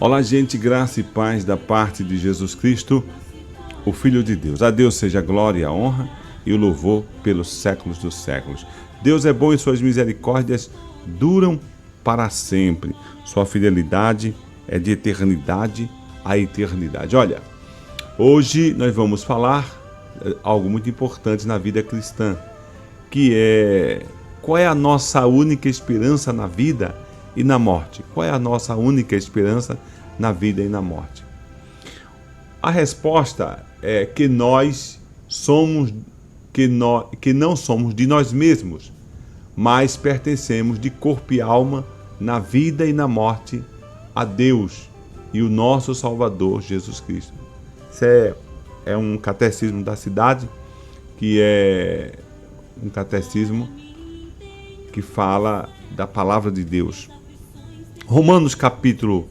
Olá, gente, graça e paz da parte de Jesus Cristo, o Filho de Deus. A Deus seja a glória, a honra e o louvor pelos séculos dos séculos. Deus é bom e suas misericórdias duram para sempre. Sua fidelidade é de eternidade a eternidade. Olha, hoje nós vamos falar algo muito importante na vida cristã, que é qual é a nossa única esperança na vida e na morte? Qual é a nossa única esperança na vida e na morte? A resposta é que nós somos, que não somos de nós mesmos, mas pertencemos de corpo e alma na vida e na morte a Deus e o nosso Salvador Jesus Cristo. Isso é um catecismo da cidade, que é um catecismo que fala da palavra de Deus. Romanos capítulo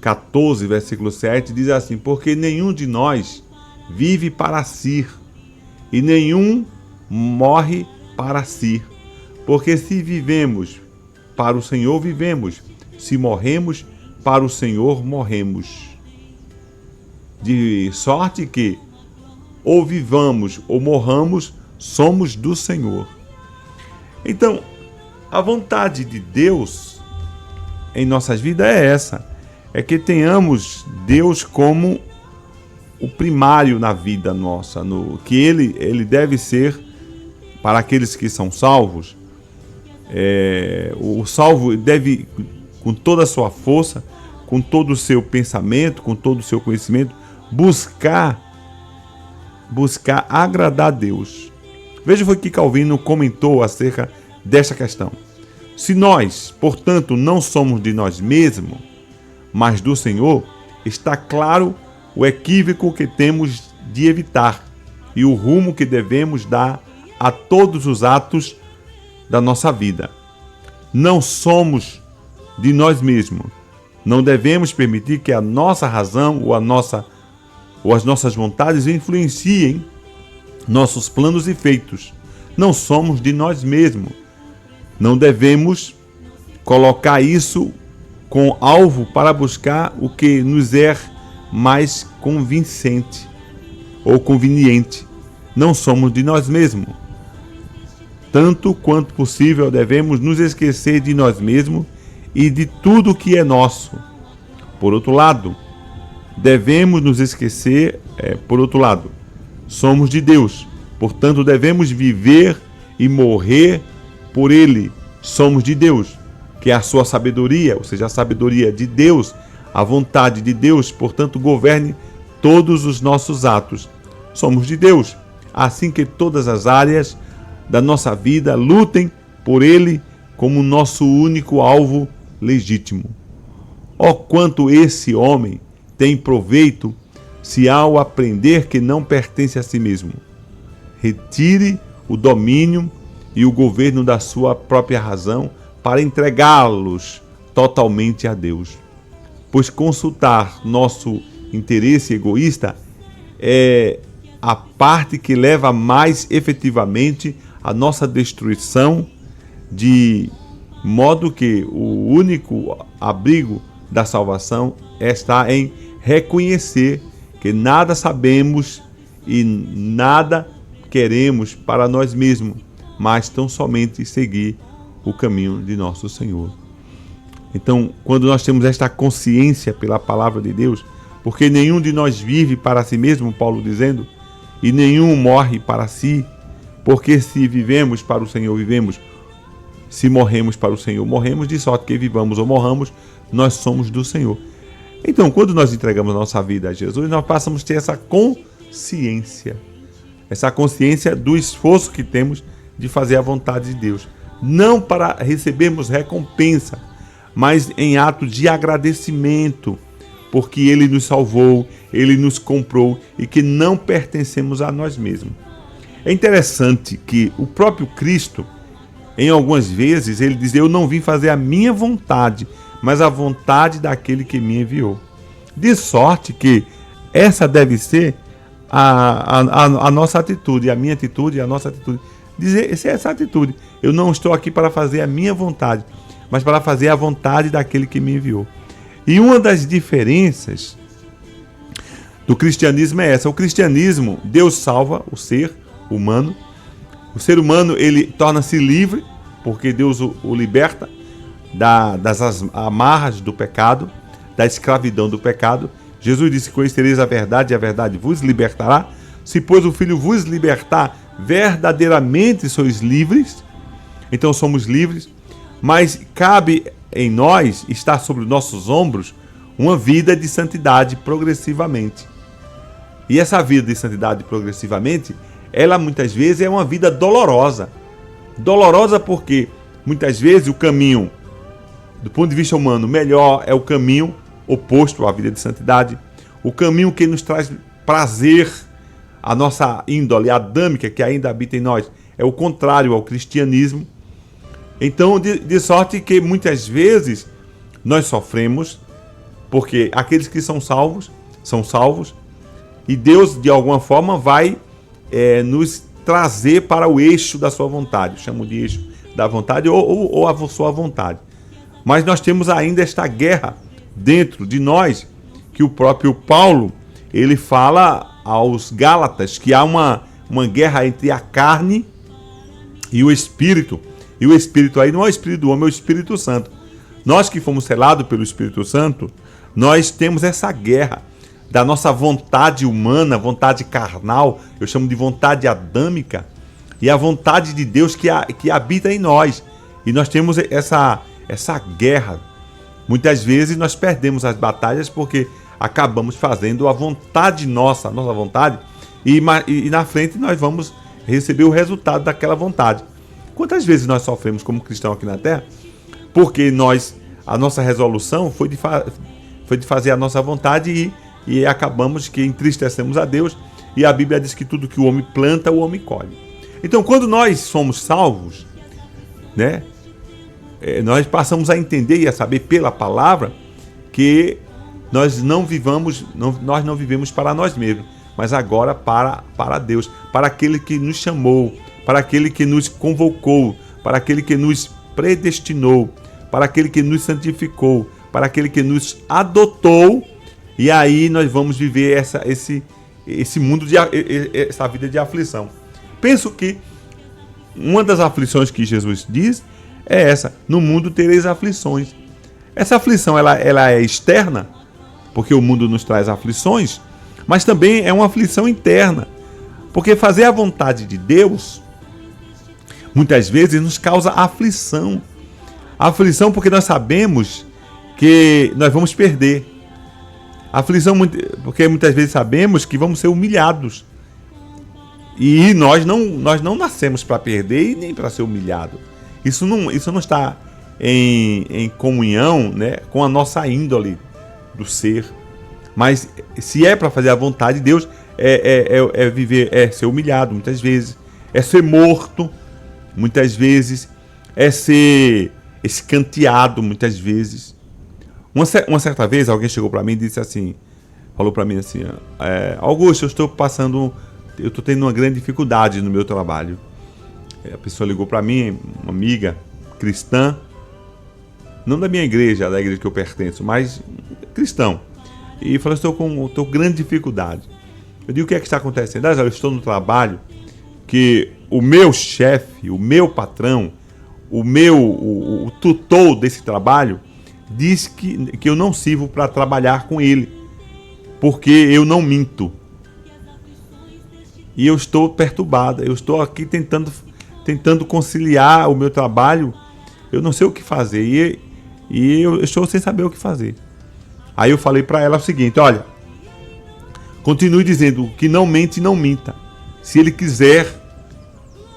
14, versículo 7 diz assim: porque nenhum de nós vive para si e nenhum morre para si. Porque se vivemos para o Senhor, vivemos. Se morremos para o Senhor, morremos. De sorte que ou vivamos ou morramos, somos do Senhor. Então, a vontade de Deus em nossas vidas é essa, é que tenhamos Deus como o primário na vida nossa, que ele deve ser para aqueles que são salvos. O salvo deve, com toda a sua força, com todo o seu pensamento, com todo o seu conhecimento, buscar agradar a Deus. Veja o que Calvino comentou acerca desta questão. Se nós, portanto, não somos de nós mesmos, mas do Senhor, está claro o equívoco que temos de evitar e o rumo que devemos dar a todos os atos da nossa vida. Não somos de nós mesmos. Não devemos permitir que a nossa razão ou as nossas vontades influenciem nossos planos e feitos. Não somos de nós mesmos. Não devemos colocar isso com alvo para buscar o que nos é mais convincente ou conveniente. Não somos de nós mesmos. Tanto quanto possível, devemos nos esquecer de nós mesmos e de tudo que é nosso. Por outro lado, somos de Deus. Portanto, devemos viver e morrer por Ele. Somos de Deus, que é a sua sabedoria, ou seja, a sabedoria de Deus, a vontade de Deus, portanto, governe todos os nossos atos. Somos de Deus, assim que todas as áreas da nossa vida lutem por Ele como nosso único alvo legítimo. Ó, quanto esse homem tem proveito se ao aprender que não pertence a si mesmo, retire o domínio e o governo da sua própria razão para entregá-los totalmente a Deus. Pois consultar nosso interesse egoísta é a parte que leva mais efetivamente à nossa destruição, de modo que o único abrigo da salvação está em reconhecer que nada sabemos e nada queremos para nós mesmos, mas tão somente seguir o caminho de nosso Senhor. Então, quando nós temos esta consciência pela palavra de Deus, porque nenhum de nós vive para si mesmo, Paulo dizendo, e nenhum morre para si, porque se vivemos para o Senhor, vivemos. Se morremos para o Senhor, morremos, de sorte que vivamos ou morramos, nós somos do Senhor. Então, quando nós entregamos a nossa vida a Jesus, nós passamos a ter essa consciência do esforço que temos de fazer a vontade de Deus. Não para recebermos recompensa, mas em ato de agradecimento, porque Ele nos salvou, Ele nos comprou e que não pertencemos a nós mesmos. É interessante que o próprio Cristo, em algumas vezes, ele diz: eu não vim fazer a minha vontade, mas a vontade daquele que me enviou. De sorte que essa deve ser a nossa atitude, a minha atitude, a nossa atitude. Dizer essa atitude: eu não estou aqui para fazer a minha vontade, mas para fazer a vontade daquele que me enviou. E uma das diferenças do cristianismo é essa. O cristianismo, Deus salva o ser humano. O ser humano, ele torna-se livre, porque Deus o liberta das amarras do pecado, da escravidão do pecado. Jesus disse: conhecereis a verdade e a verdade vos libertará. Se, pois, o Filho vos libertar, verdadeiramente sois livres. Então somos livres, mas cabe em nós, está sobre os nossos ombros, uma vida de santidade progressivamente. E essa vida de santidade progressivamente, ela muitas vezes é uma vida dolorosa. Dolorosa porque muitas vezes o caminho, do ponto de vista humano, melhor é o caminho oposto à vida de santidade. O caminho que nos traz prazer, a nossa índole adâmica que ainda habita em nós, é o contrário ao cristianismo. Então, de sorte que muitas vezes nós sofremos, porque aqueles que são salvos, e Deus, de alguma forma, vai nos trazer para o eixo da sua vontade. Eu chamo de eixo da vontade ou a sua vontade. Mas nós temos ainda esta guerra dentro de nós, que o próprio Paulo, ele fala aos Gálatas que há uma guerra entre a carne e o Espírito. E o Espírito aí não é o Espírito do homem, é o Espírito Santo. Nós que fomos selados pelo Espírito Santo, nós temos essa guerra da nossa vontade humana, vontade carnal, eu chamo de vontade adâmica, e a vontade de Deus que habita em nós. E nós temos essa guerra. Muitas vezes nós perdemos as batalhas porque acabamos fazendo a vontade nossa, a nossa vontade, e na frente nós vamos receber o resultado daquela vontade. Quantas vezes nós sofremos como cristãos aqui na Terra? Porque a nossa resolução foi de fazer a nossa vontade e acabamos que entristecemos a Deus. E a Bíblia diz que tudo que o homem planta, o homem colhe. Então, quando nós somos salvos, né, nós passamos a entender e a saber pela palavra que nós não vivemos para nós mesmos, mas agora para Deus, para aquele que nos chamou, para aquele que nos convocou, para aquele que nos predestinou, para aquele que nos santificou, para aquele que nos adotou. E aí nós vamos viver esse mundo, essa vida de aflição. Penso que uma das aflições que Jesus diz é essa: no mundo tereis aflições. Essa aflição ela é externa, porque o mundo nos traz aflições, mas também é uma aflição interna, porque fazer a vontade de Deus muitas vezes nos causa aflição. Aflição porque nós sabemos que nós vamos perder. Aflição porque muitas vezes sabemos que vamos ser humilhados. E nós não nascemos para perder e nem para ser humilhado. Isso não está em comunhão, né, com a nossa índole do ser. Mas se é para fazer a vontade de Deus, é viver, é ser humilhado muitas vezes, é ser morto muitas vezes, é ser escanteado muitas vezes. Uma certa vez alguém chegou para mim e falou para mim assim: Augusto, eu estou tendo uma grande dificuldade no meu trabalho. A pessoa ligou para mim, uma amiga cristã, não da minha igreja, da igreja que eu pertenço, mas cristão, e falou: estou com grande dificuldade. Eu digo: o que é que está acontecendo? Eu estou no trabalho que o meu chefe, o meu patrão, o tutor desse trabalho diz que eu não sirvo para trabalhar com ele, porque eu não minto. E eu estou perturbada, eu estou aqui tentando conciliar o meu trabalho, eu não sei o que fazer, e eu estou sem saber o que fazer. Aí eu falei para ela o seguinte: olha, continue dizendo que não mente, não minta. Se ele quiser,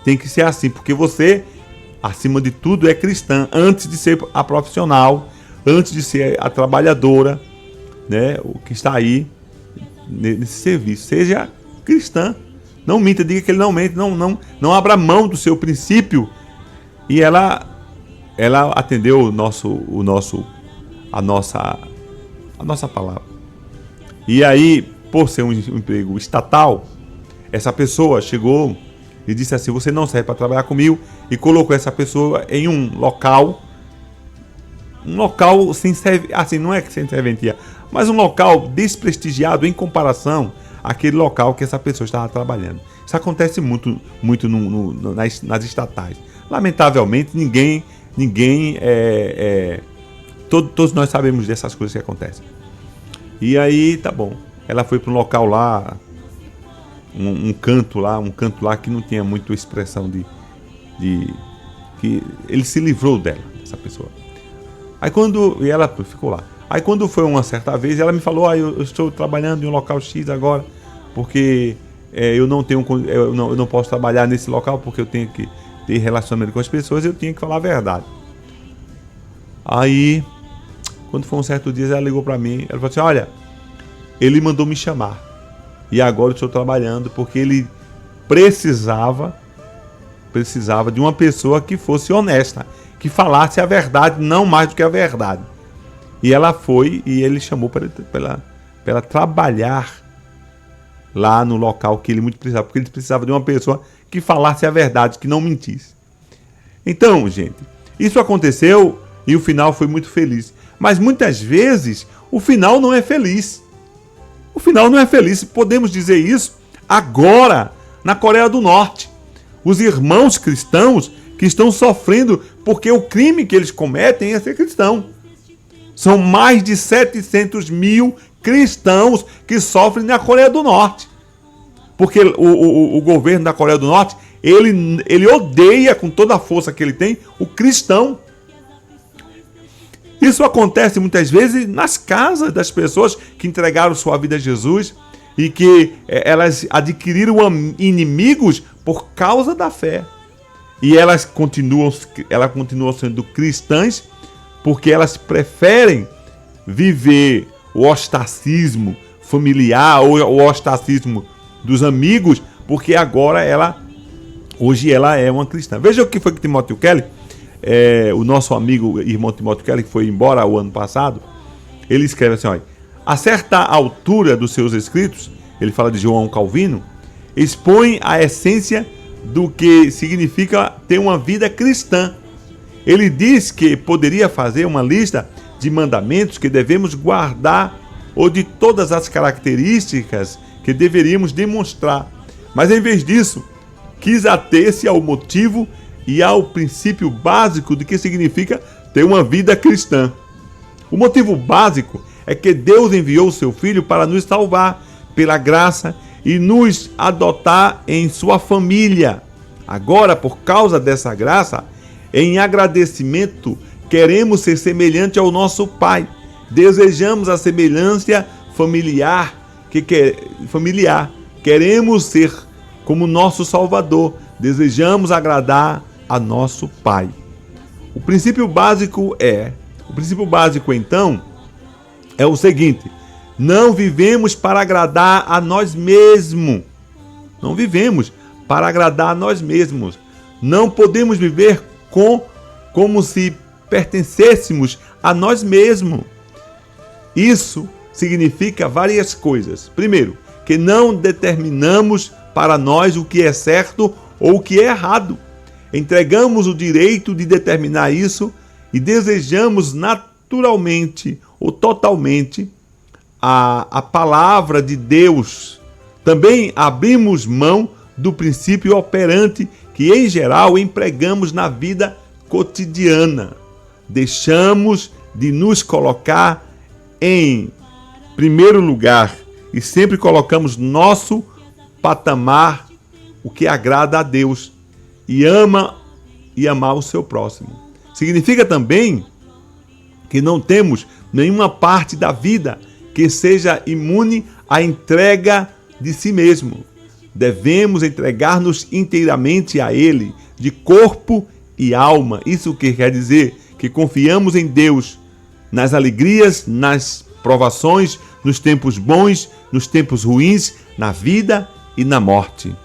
tem que ser assim, porque você, acima de tudo, é cristã, antes de ser a profissional, antes de ser a trabalhadora, né, o que está aí nesse serviço. Seja cristã, não minta, diga que ele não mente, não abra mão do seu princípio. E ela atendeu a nossa palavra. E aí, por ser um emprego estatal, essa pessoa chegou e disse assim: você não serve para trabalhar comigo, e colocou essa pessoa em um local um local sem assim, não é que sem serventia, mas um local desprestigiado em comparação àquele local que essa pessoa estava trabalhando. Isso acontece muito nas estatais. Lamentavelmente, todos nós sabemos dessas coisas que acontecem. E aí, tá bom. Ela foi para um local lá, um canto lá que não tinha muita expressão que ele se livrou dela, essa pessoa. E ela ficou lá. Aí quando foi uma certa vez, ela me falou: eu estou trabalhando em um local X agora, porque eu não posso trabalhar nesse local porque eu tenho que ter relacionamento com as pessoas, eu tinha que falar a verdade. Aí, quando foi um certo dia, ela ligou para mim, ela falou assim: olha, ele mandou me chamar e agora eu estou trabalhando porque ele precisava de uma pessoa que fosse honesta, que falasse a verdade, não mais do que a verdade. E ela foi e ele chamou para ela trabalhar lá no local que ele muito precisava, porque ele precisava de uma pessoa que falasse a verdade, que não mentisse. Então, gente, isso aconteceu e o final foi muito feliz. Mas muitas vezes o final não é feliz. O final não é feliz. Podemos dizer isso agora na Coreia do Norte. Os irmãos cristãos que estão sofrendo porque o crime que eles cometem é ser cristão. São mais de 700 mil cristãos que sofrem na Coreia do Norte. Porque o governo da Coreia do Norte, ele odeia com toda a força que ele tem o cristão. Isso acontece muitas vezes nas casas das pessoas que entregaram sua vida a Jesus e que elas adquiriram inimigos por causa da fé. E elas continuam sendo cristãs porque elas preferem viver o ostracismo familiar ou o ostracismo dos amigos, porque hoje ela é uma cristã. Veja o que foi que Timothy Keller, o nosso amigo irmão Timothy Keller, que foi embora o ano passado, ele escreve assim: olha, a certa altura dos seus escritos, ele fala de João Calvino, expõe a essência do que significa ter uma vida cristã. Ele diz que poderia fazer uma lista de mandamentos que devemos guardar ou de todas as características que deveríamos demonstrar. Mas em vez disso, quis ater-se ao motivo e ao princípio básico de que significa ter uma vida cristã. O motivo básico é que Deus enviou o seu Filho para nos salvar pela graça e nos adotar em sua família. Agora, por causa dessa graça, em agradecimento, queremos ser semelhante ao nosso Pai. Desejamos a semelhança familiar. Queremos ser como nosso Salvador. Desejamos agradar a nosso Pai. O princípio básico, então, é o seguinte: não vivemos para agradar a nós mesmos. Não vivemos para agradar a nós mesmos. Não podemos viver como se pertencêssemos a nós mesmos. Isso significa várias coisas. Primeiro, que não determinamos para nós o que é certo ou o que é errado. Entregamos o direito de determinar isso e desejamos naturalmente ou totalmente a palavra de Deus. Também abrimos mão do princípio operante que, em geral, empregamos na vida cotidiana. Deixamos de nos colocar em primeiro lugar e sempre colocamos nosso patamar, o que agrada a Deus, e amar o seu próximo. Significa também que não temos nenhuma parte da vida que seja imune à entrega de si mesmo. Devemos entregar-nos inteiramente a Ele, de corpo e alma. Isso que quer dizer que confiamos em Deus nas alegrias, nas provações, nos tempos bons, nos tempos ruins, na vida e na morte.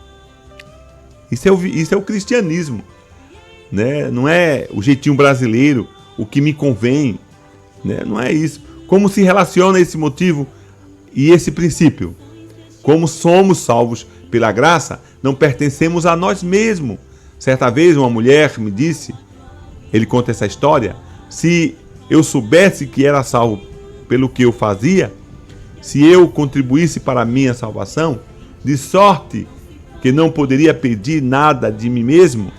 Isso é o cristianismo, né? Não é o jeitinho brasileiro, o que me convém, né? Não é isso. Como se relaciona esse motivo e esse princípio? Como somos salvos pela graça, não pertencemos a nós mesmos. Certa vez uma mulher me disse, ele conta essa história, se eu soubesse que era salvo pelo que eu fazia, se eu contribuísse para a minha salvação, de sorte que não poderia pedir nada de mim mesmo,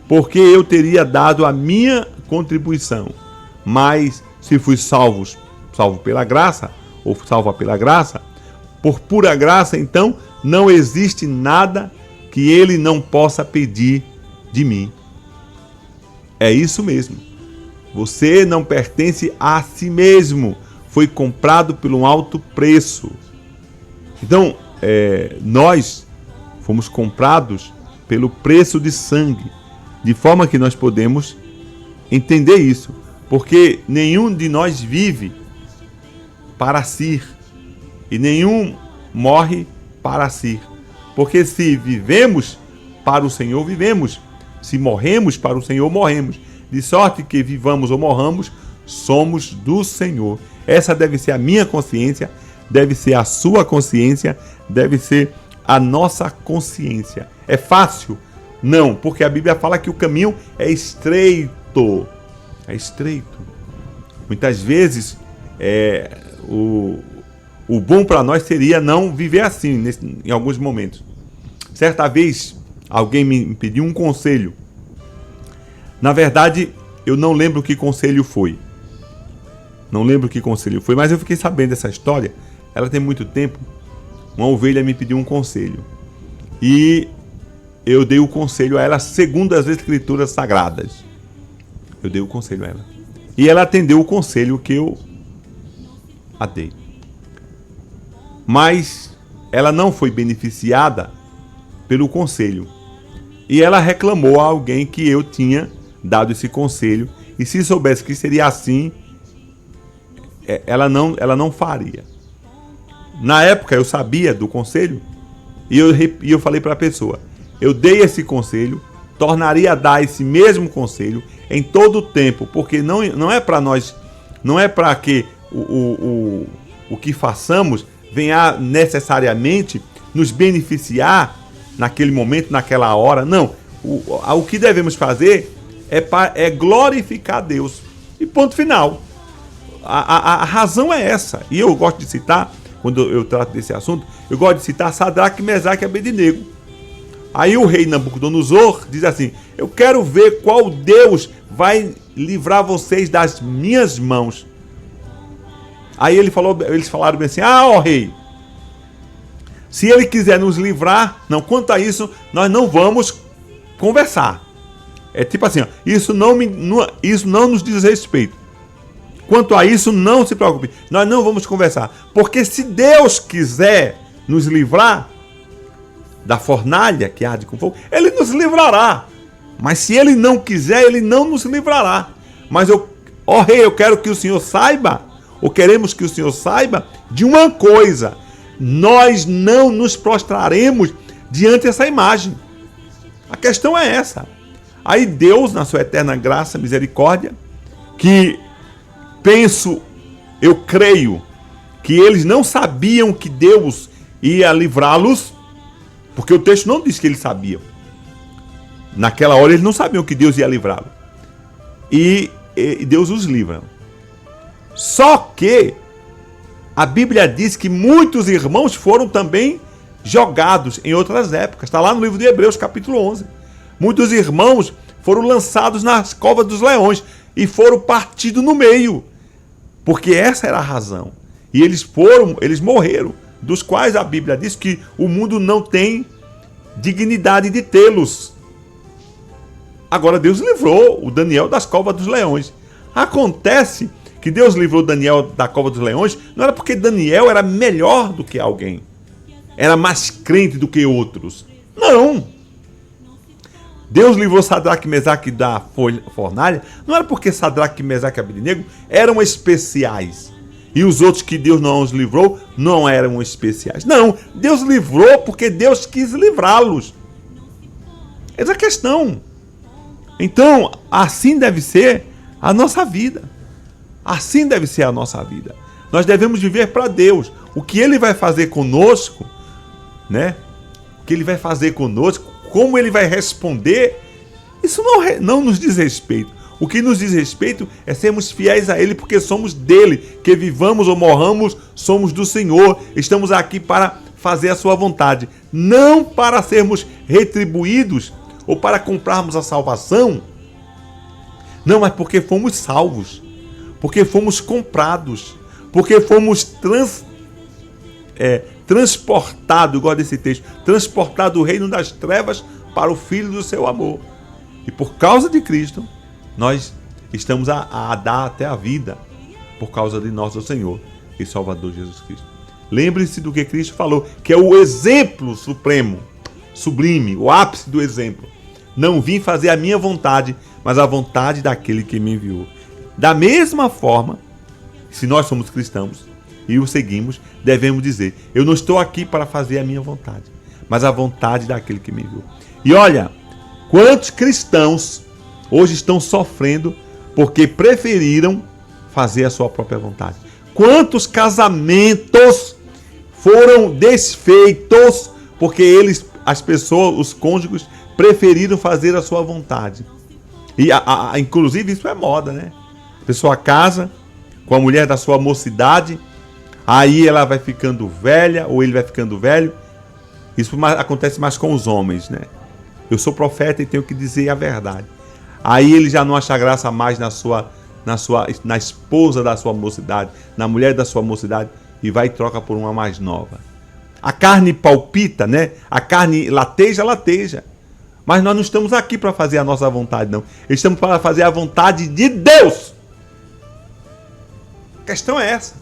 porque eu teria dado a minha contribuição. Mas se fui salvo pela graça, ou salva pela graça, por pura graça, então não existe nada que ele não possa pedir de mim. É isso mesmo. Você não pertence a si mesmo. Foi comprado por um alto preço. Então, nós fomos comprados pelo preço de sangue. De forma que nós podemos entender isso. Porque nenhum de nós vive para si. E nenhum morre para si. Porque se vivemos para o Senhor, vivemos. Se morremos para o Senhor, morremos. De sorte que vivamos ou morramos, somos do Senhor. Essa deve ser a minha consciência, deve ser a sua consciência, deve ser a nossa consciência. É fácil? Não, porque a Bíblia fala que o caminho é estreito. É estreito. Muitas vezes, o bom para nós seria não viver assim, em alguns momentos. Certa vez, alguém me pediu um conselho. Na verdade, eu não lembro que conselho foi. Não lembro que conselho foi, mas eu fiquei sabendo dessa história. Ela tem muito tempo. Uma ovelha me pediu um conselho. E eu dei o conselho a ela segundo as Escrituras Sagradas. Eu dei o conselho a ela. E ela atendeu o conselho que eu a dei. Mas ela não foi beneficiada pelo conselho. E ela reclamou a alguém que eu tinha dado esse conselho. E se soubesse que seria assim, ela não faria. Na época eu sabia do conselho e eu falei para a pessoa: eu dei esse conselho, tornaria a dar esse mesmo conselho em todo o tempo, porque não é para nós, não é para que o que façamos venha necessariamente nos beneficiar naquele momento, naquela hora. Não, o que devemos fazer é glorificar Deus. E ponto final. A razão é essa. E eu gosto de citar, quando eu trato desse assunto, eu gosto de citar Sadraque, Mesaque e Abednego. Aí o rei Nabucodonosor diz assim: eu quero ver qual Deus vai livrar vocês das minhas mãos. Aí eles falaram bem assim: ó rei, se ele quiser nos livrar, não, quanto a isso, nós não vamos conversar. É tipo assim, ó, isso não nos diz respeito. Quanto a isso, não se preocupe. Nós não vamos conversar. Porque se Deus quiser nos livrar da fornalha que arde com fogo, ele nos livrará. Mas se ele não quiser, ele não nos livrará. Mas ó rei, eu quero que o senhor saiba, ou queremos que o senhor saiba de uma coisa: nós não nos prostraremos diante dessa imagem. A questão é essa. Aí Deus, na sua eterna graça, misericórdia, que eu creio que eles não sabiam que Deus ia livrá-los, porque o texto não diz que eles sabiam. Naquela hora eles não sabiam que Deus ia livrá-los. E Deus os livra. Só que a Bíblia diz que muitos irmãos foram também jogados em outras épocas. Está lá no livro de Hebreus, capítulo 11. Muitos irmãos foram lançados nas covas dos leões e foram partidos no meio. Porque essa era a razão. E eles morreram, dos quais a Bíblia diz que o mundo não tem dignidade de tê-los. Agora Deus livrou o Daniel das covas dos leões. Acontece que Deus livrou Daniel da cova dos leões, não era porque Daniel era melhor do que alguém, era mais crente do que outros. Não. Deus livrou Sadraque, Mesaque da fornalha, não era porque Sadraque, Mesaque e Abednego eram especiais. E os outros que Deus não os livrou não eram especiais. Não, Deus livrou porque Deus quis livrá-los. Essa é a questão. Então, assim deve ser a nossa vida. Assim deve ser a nossa vida. Nós devemos viver para Deus. O que Ele vai fazer conosco, né? O que Ele vai fazer conosco, como Ele vai responder, isso não nos diz respeito. O que nos diz respeito é sermos fiéis a Ele, porque somos dele. Que vivamos ou morramos, somos do Senhor. Estamos aqui para fazer a sua vontade, não para sermos retribuídos ou para comprarmos a salvação. Não, mas porque fomos salvos, porque fomos comprados, porque fomos transportados, eu gosto desse texto, transportado do reino das trevas para o Filho do seu amor. E por causa de Cristo, nós estamos a dar até a vida, por causa de nosso Senhor e Salvador Jesus Cristo. Lembre-se do que Cristo falou, que é o exemplo supremo, sublime, o ápice do exemplo. Não vim fazer a minha vontade, mas a vontade daquele que me enviou. Da mesma forma, se nós somos cristãos e o seguimos, devemos dizer: eu não estou aqui para fazer a minha vontade, mas a vontade daquele que me enviou. E olha, quantos cristãos hoje estão sofrendo porque preferiram fazer a sua própria vontade? Quantos casamentos foram desfeitos porque as pessoas, os cônjuges, preferiram fazer a sua vontade? E inclusive isso é moda, né? A pessoa casa com a mulher da sua mocidade, aí ela vai ficando velha, ou ele vai ficando velho. Isso acontece mais com os homens, né? Eu sou profeta e tenho que dizer a verdade. Aí ele já não acha graça mais na esposa da sua mocidade, na mulher da sua mocidade, e vai e troca por uma mais nova. A carne palpita, né? A carne lateja. Mas nós não estamos aqui para fazer a nossa vontade, não. Estamos para fazer a vontade de Deus. A questão é essa.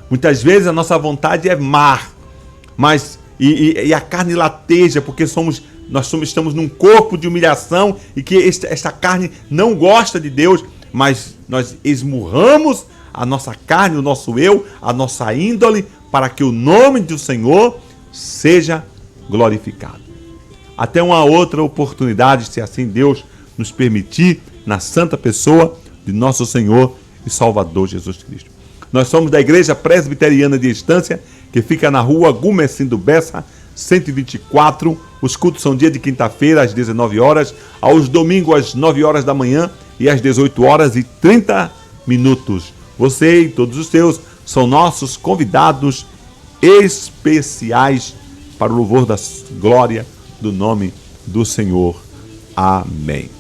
Muitas vezes a nossa vontade é má, mas e a carne lateja, porque estamos num corpo de humilhação e que esta carne não gosta de Deus, mas nós esmurramos a nossa carne, o nosso eu, a nossa índole, para que o nome do Senhor seja glorificado. Até uma outra oportunidade, se assim Deus nos permitir, na santa pessoa de nosso Senhor e Salvador Jesus Cristo. Nós somos da Igreja Presbiteriana de Estância, que fica na rua Gumecindo Bessa, 124. Os cultos são dia de quinta-feira, às 19 horas, aos domingos, às 9 horas da manhã e às 18 horas e 30 minutos. Você e todos os seus são nossos convidados especiais para o louvor da glória do nome do Senhor. Amém.